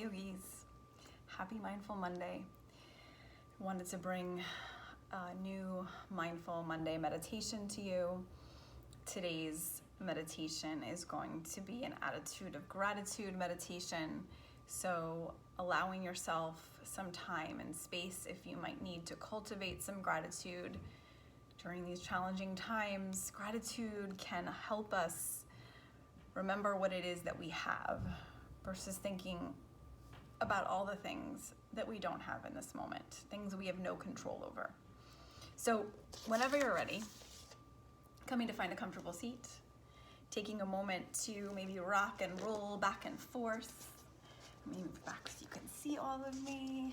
yogis. Happy Mindful Monday. I wanted to bring a new Mindful Monday meditation to you. Today's meditation is going to be an attitude of gratitude meditation. So allowing yourself some time and space if you might need to cultivate some gratitude during these challenging times. Gratitude can help us remember what it is that we have versus thinking about all the things that we don't have in this moment, things we have no control over. So whenever you're ready, coming to find a comfortable seat, taking a moment to maybe rock and roll back and forth. Let me move back so you can see all of me.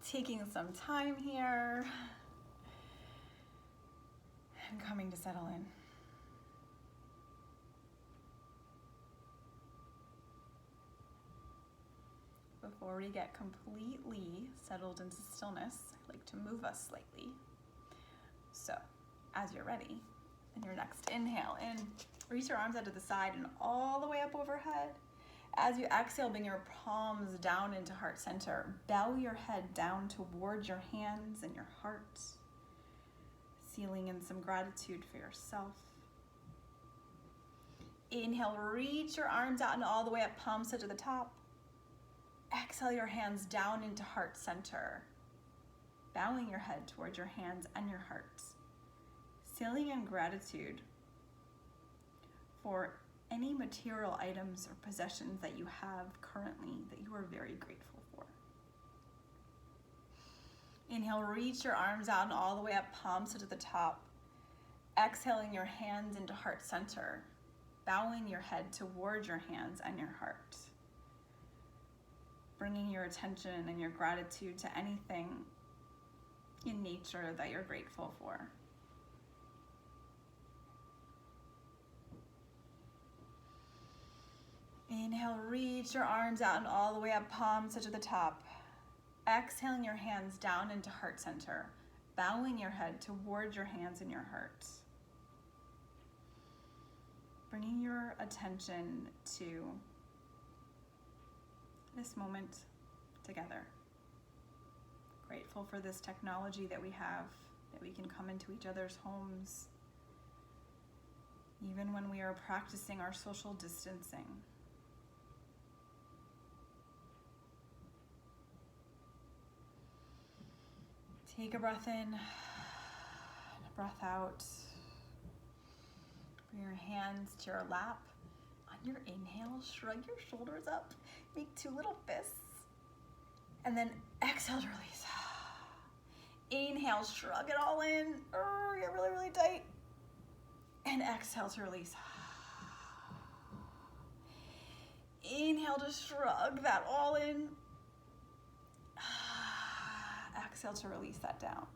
Taking some time here and coming to settle in. Before we get completely settled into stillness, I'd like to move us slightly. So, as you're ready, in your next inhale in, reach your arms out to the side and all the way up overhead. As you exhale, bring your palms down into heart center. Bow your head down towards your hands and your heart, sealing in some gratitude for yourself. Inhale, reach your arms out and all the way up, palms to the top. Exhale your hands down into heart center, bowing your head towards your hands and your heart, sealing in gratitude for any material items or possessions that you have currently that you are very grateful for. Inhale, reach your arms out and all the way up, palms to the top. Exhaling your hands into heart center, bowing your head towards your hands and your heart. Bringing your attention and your gratitude to anything in nature that you're grateful for. Inhale, reach your arms out and all the way up, palms to the top. Exhaling your hands down into heart center, bowing your head towards your hands and your heart. Bringing your attention to this moment together. Grateful for this technology that we have, that we can come into each other's homes, even when we are practicing our social distancing. Take a breath in, a breath out. Bring your hands to your lap. On your inhale, shrug your shoulders up. Make two little fists. And then exhale to release. Inhale, shrug it all in. Get really, really tight. And exhale to release. Inhale to shrug that all in. Exhale to release that down.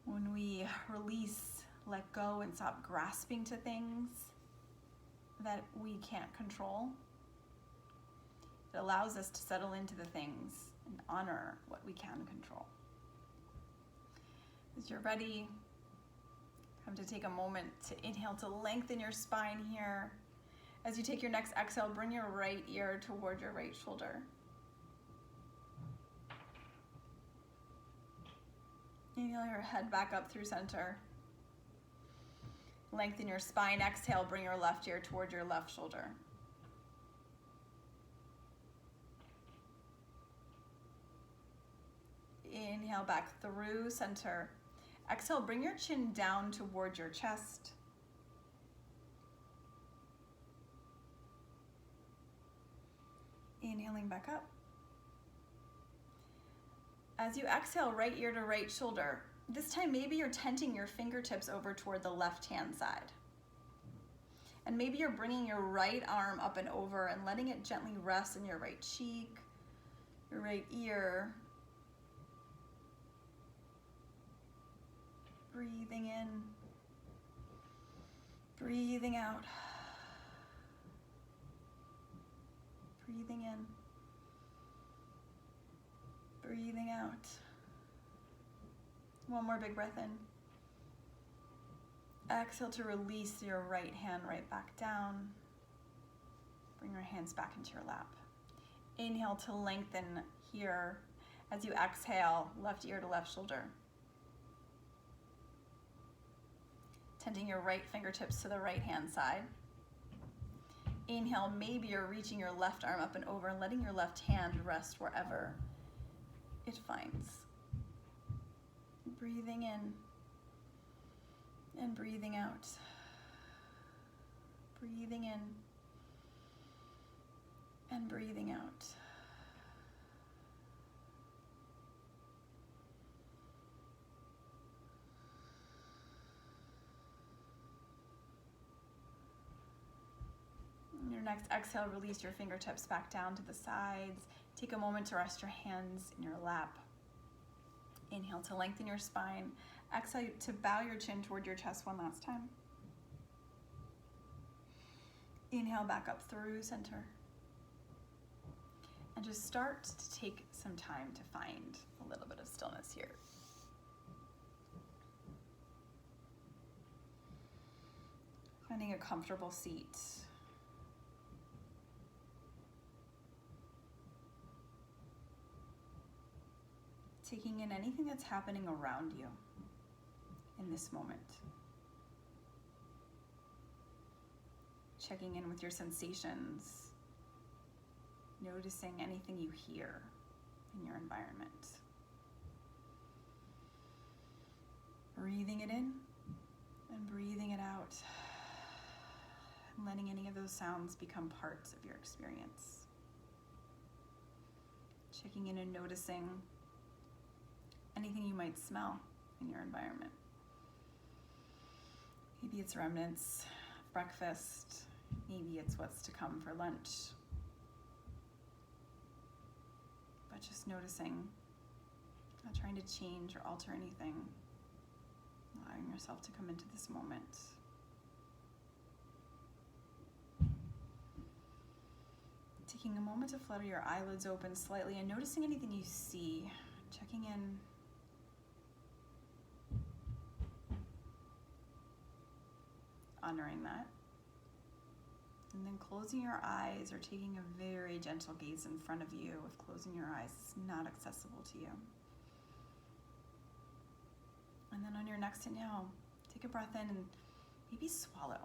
When we release, let go, and stop grasping to things that we can't control, it allows us to settle into the things and honor what we can control. As you're ready, come to take a moment to inhale to lengthen your spine here. As you take your next exhale, bring your right ear toward your right shoulder. Inhale your head back up through center. Lengthen your spine. Exhale, bring your left ear toward your left shoulder. Inhale back through center. Exhale, bring your chin down towards your chest. Inhaling back up. As you exhale, right ear to right shoulder. This time, maybe you're tenting your fingertips over toward the left-hand side. And maybe you're bringing your right arm up and over and letting it gently rest in your right cheek, your right ear. Breathing in, breathing out. Breathing in, breathing out. One more big breath in. Exhale to release your right hand right back down. Bring your hands back into your lap. Inhale to lengthen here. As you exhale, left ear to left shoulder. Tenting your right fingertips to the right hand side. Inhale, maybe you're reaching your left arm up and over and letting your left hand rest wherever it finds. Breathing in and breathing out. Breathing in and breathing out. On your next exhale, release your fingertips back down to the sides. Take a moment to rest your hands in your lap. Inhale to lengthen your spine. Exhale to bow your chin toward your chest one last time. Inhale back up through center. And just start to take some time to find a little bit of stillness here. Finding a comfortable seat. Taking in anything that's happening around you in this moment. Checking in with your sensations. Noticing anything you hear in your environment. Breathing it in and breathing it out. And letting any of those sounds become parts of your experience. Checking in and noticing anything you might smell in your environment. Maybe it's remnants of breakfast. Maybe it's what's to come for lunch. But just noticing, not trying to change or alter anything, allowing yourself to come into this moment. Taking a moment to flutter your eyelids open slightly and noticing anything you see, checking in. Honoring that. And then closing your eyes or taking a very gentle gaze in front of you if closing your eyes is not accessible to you. And then on your next inhale, take a breath in and maybe swallow.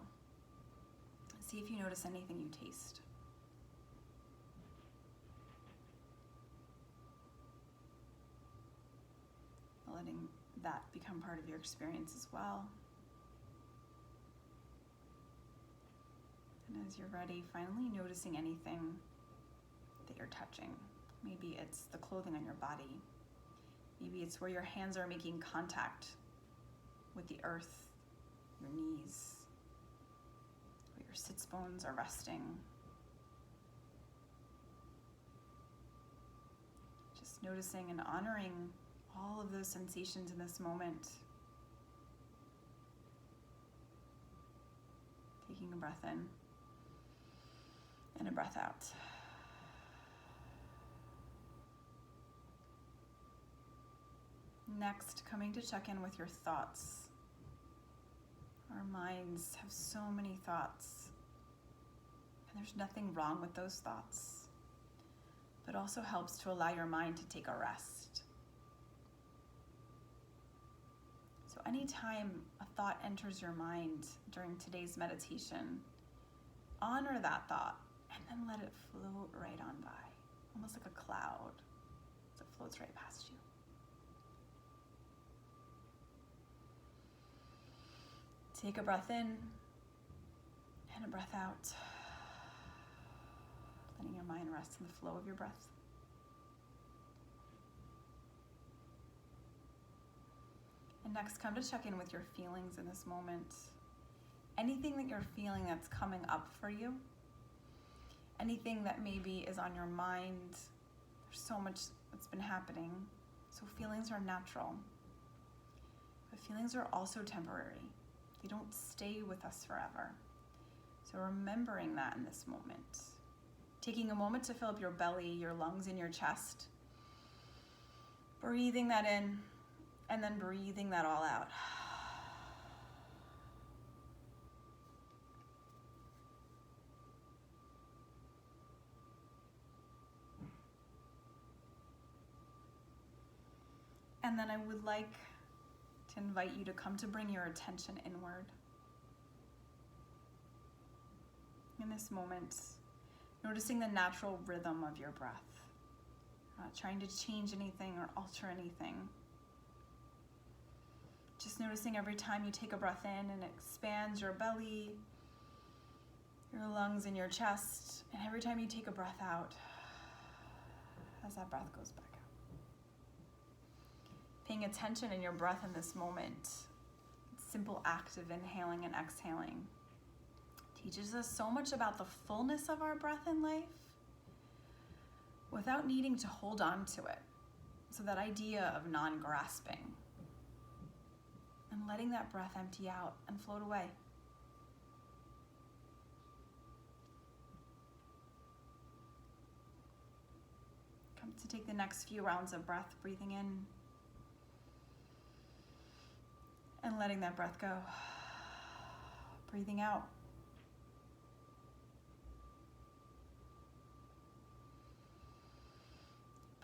See if you notice anything you taste. Letting that become part of your experience as well. And as you're ready, finally noticing anything that you're touching. Maybe it's the clothing on your body. Maybe it's where your hands are making contact with the earth, your knees, where your sits bones are resting. Just noticing and honoring all of those sensations in this moment. Taking a breath in and a breath out. Next, coming to check in with your thoughts. Our minds have so many thoughts, and there's nothing wrong with those thoughts, but also helps to allow your mind to take a rest. So anytime a thought enters your mind during today's meditation, honor that thought and then let it float right on by, almost like a cloud as it floats right past you. Take a breath in and a breath out, letting your mind rest in the flow of your breath. And next, come to check in with your feelings in this moment. Anything that you're feeling that's coming up for you, anything that maybe is on your mind. There's so much that's been happening. So feelings are natural, but feelings are also temporary. They don't stay with us forever. So remembering that in this moment. Taking a moment to fill up your belly, your lungs, and your chest. Breathing that in, and then breathing that all out. And then I would like to invite you to come to bring your attention inward. In this moment, noticing the natural rhythm of your breath. Not trying to change anything or alter anything. Just noticing every time you take a breath in and it expands your belly, your lungs and your chest, and every time you take a breath out, as that breath goes back out. Paying attention in your breath in this moment, simple act of inhaling and exhaling, teaches us so much about the fullness of our breath in life without needing to hold on to it. So that idea of non-grasping and letting that breath empty out and float away. Come to take the next few rounds of breath, breathing in and letting that breath go. Breathing out.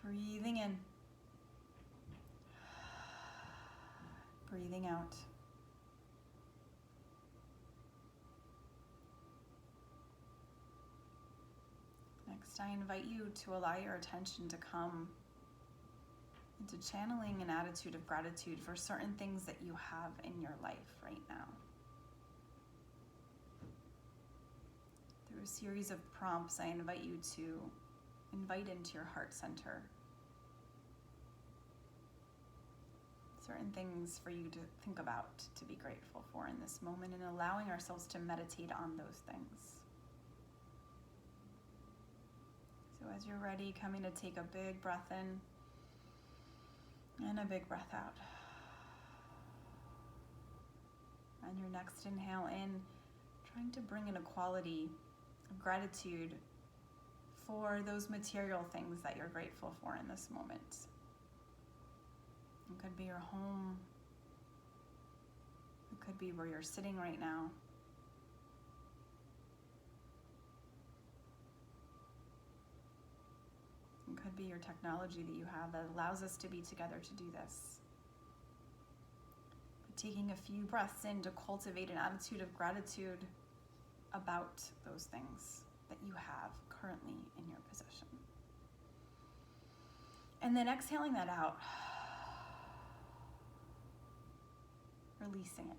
Breathing in. Breathing out. Next, I invite you to allow your attention to come into channeling an attitude of gratitude for certain things that you have in your life right now. Through a series of prompts, I invite you to invite into your heart center certain things for you to think about, to be grateful for in this moment, and allowing ourselves to meditate on those things. So as you're ready, coming to take a big breath in and a big breath out. And your next inhale in, trying to bring in a quality of gratitude for those material things that you're grateful for in this moment. It could be your home. It could be where you're sitting right now. It could be your technology that you have that allows us to be together to do this. But taking a few breaths in to cultivate an attitude of gratitude about those things that you have currently in your possession. And then exhaling that out. Releasing it.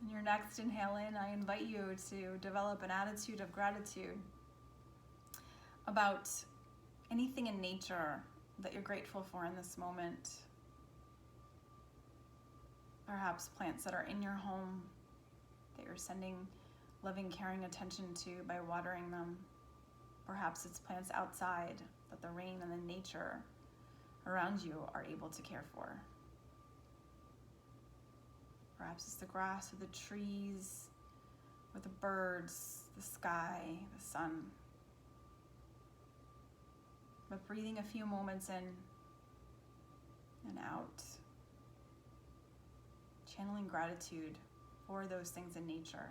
And your next inhale in, I invite you to develop an attitude of gratitude about anything in nature that you're grateful for in this moment. Perhaps plants that are in your home that you're sending loving, caring attention to by watering them. Perhaps it's plants outside that the rain and the nature around you are able to care for. Perhaps it's the grass or the trees or the birds, the sky, the sun. But breathing a few moments in and out, channeling gratitude for those things in nature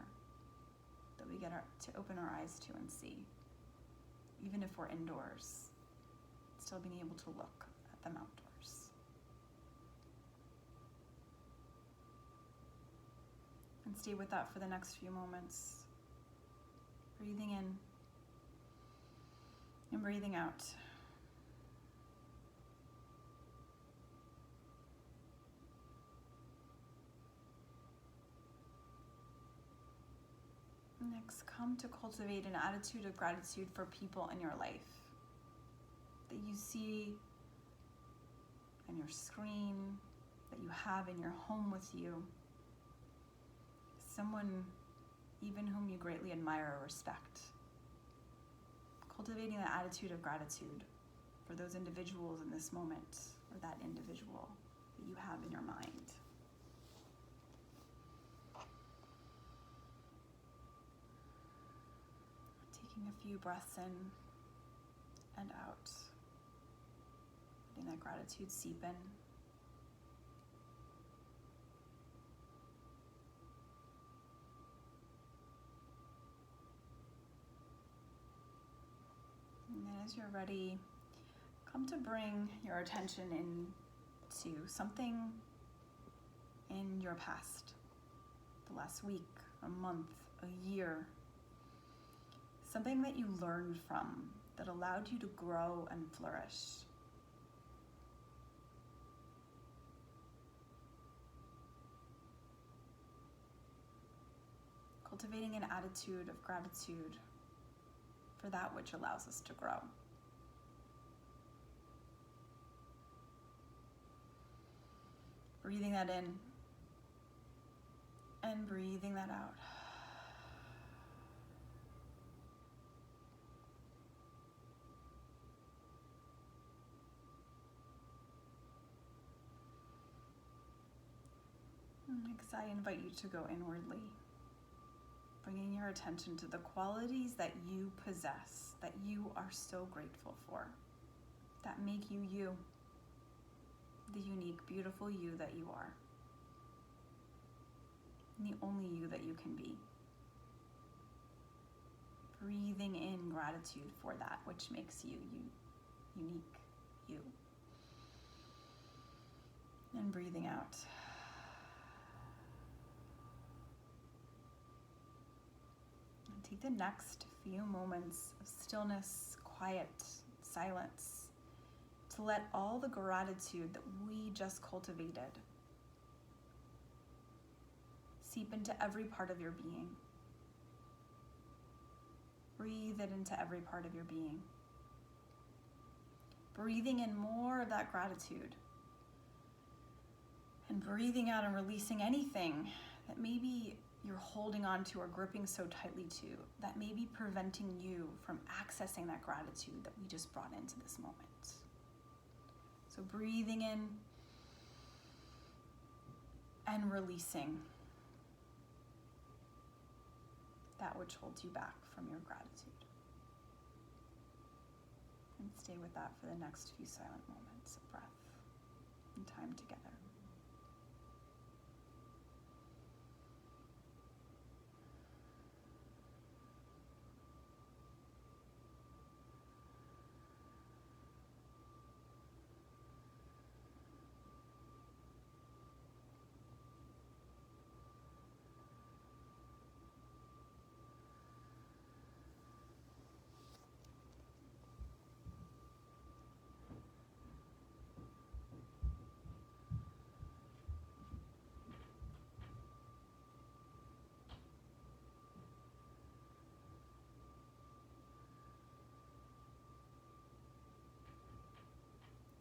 that we get to open our eyes to and see. Even if we're indoors, still being able to look at them outdoors. And stay with that for the next few moments. Breathing in and breathing out. Next, come to cultivate an attitude of gratitude for people in your life that you see on your screen, that you have in your home with you. Someone even whom you greatly admire or respect. Cultivating the attitude of gratitude for those individuals in this moment, or that individual that you have in your mind. Taking a few breaths in and out, letting that gratitude seep in. And then as you're ready, come to bring your attention into something in your past, the last week, a month, a year, something that you learned from that allowed you to grow and flourish. Cultivating an attitude of gratitude for that which allows us to grow. Breathing that in and breathing that out. Next, I invite you to go inwardly, bringing your attention to the qualities that you possess, that you are so grateful for, that make you you, the unique, beautiful you that you are, and the only you that you can be. Breathing in gratitude for that which makes you, unique you. And breathing out. And take the next few moments of stillness, quiet, silence, to let all the gratitude that we just cultivated seep into every part of your being. Breathe it into every part of your being. Breathing in more of that gratitude. And breathing out and releasing anything that maybe you're holding on to or gripping so tightly to, that may be preventing you from accessing that gratitude that we just brought into this moment. So breathing in and releasing that which holds you back from your gratitude. And stay with that for the next few silent moments of breath and time together.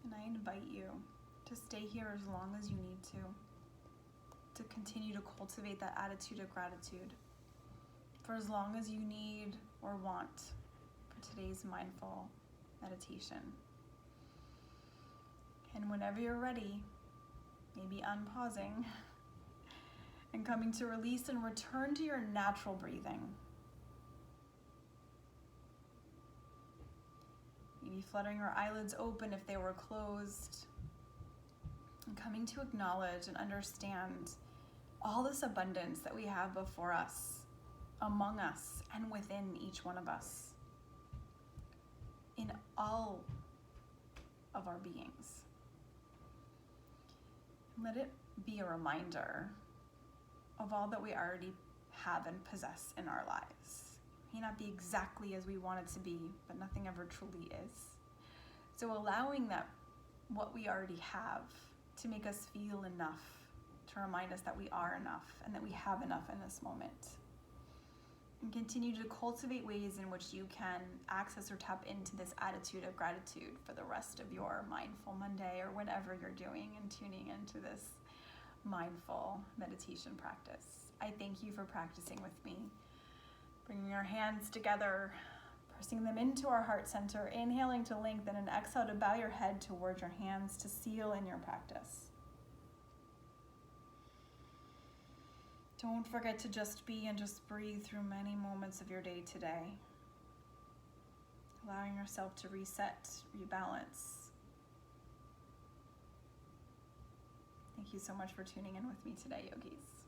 And I invite you to stay here as long as you need to continue to cultivate that attitude of gratitude for as long as you need or want for today's mindful meditation. And whenever you're ready, maybe unpausing and coming to release and return to your natural breathing. Maybe fluttering your eyelids open if they were closed. And coming to acknowledge and understand all this abundance that we have before us, among us, and within each one of us. In all of our beings. Let it be a reminder of all that we already have and possess in our lives. It may not be exactly as we want it to be, but nothing ever truly is. So allowing that what we already have to make us feel enough, to remind us that we are enough and that we have enough in this moment. And continue to cultivate ways in which you can access or tap into this attitude of gratitude for the rest of your Mindful Monday or whenever you're doing and tuning into this mindful meditation practice. I thank you for practicing with me. Bringing our hands together, pressing them into our heart center, inhaling to lengthen and exhale to bow your head towards your hands to seal in your practice. Don't forget to just be and just breathe through many moments of your day today. Allowing yourself to reset, rebalance. Thank you so much for tuning in with me today, yogis.